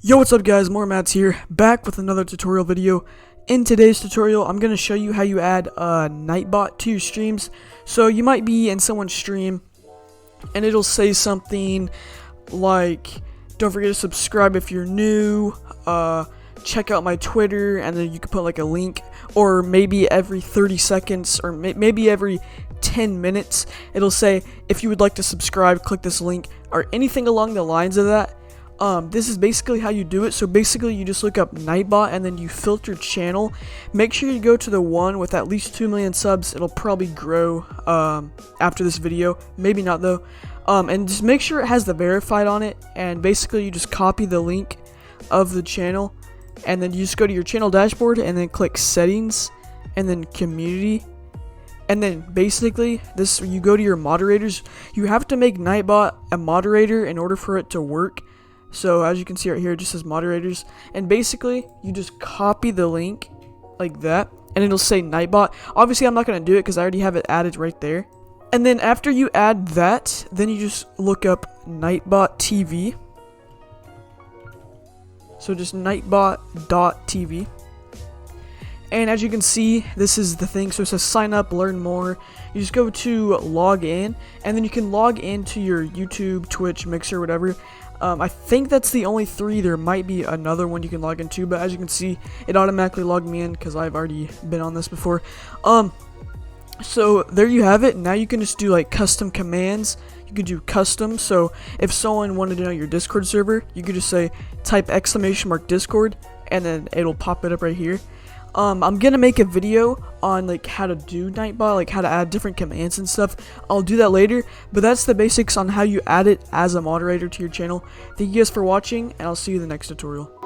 Yo, what's up guys, more Mads here, back with another tutorial video. In today's tutorial, I'm going to show you how you add a Nightbot to your streams. So you might be in someone's stream, and it'll say something like, don't forget to subscribe if you're new, check out my Twitter, and then you can put like a link, or maybe every 30 seconds, or maybe every 10 minutes, it'll say, if you would like to subscribe, click this link, or anything along the lines of that. This is basically how you do it. So basically you just look up Nightbot and then you filter channel. Make sure you go to the one with at least 2 million subs. It'll probably grow after this video, maybe not though. And just make sure it has the verified on it, and basically you just copy the link of the channel, and then you just go to your channel dashboard and then click settings and then community. And then basically you go to your moderators. You have to make Nightbot a moderator in order for it to work. So as you can see right here, it just says moderators, and basically you just copy the link like that, and it'll say Nightbot. Obviously I'm not going to do it because I already have it added right there. And then after you add that, then you just look up Nightbot TV. So just nightbot.tv. And as you can see, this is the thing. So it says sign up, learn more. You just go to log in, and then you can log into your YouTube, Twitch, Mixer, whatever. I think that's the only three. There might be another one you can log into, but as you can see, it automatically logged me in because I've already been on this before. So there you have it. Now you can just do like custom commands. You could do custom. So if someone wanted to know your Discord server, you could just say type !Discord, and then it'll pop it up right here. I'm gonna make a video on like how to do Nightbot, like how to add different commands and stuff. I'll do that later, but that's the basics on how you add it as a moderator to your channel. Thank you guys for watching, and I'll see you in the next tutorial.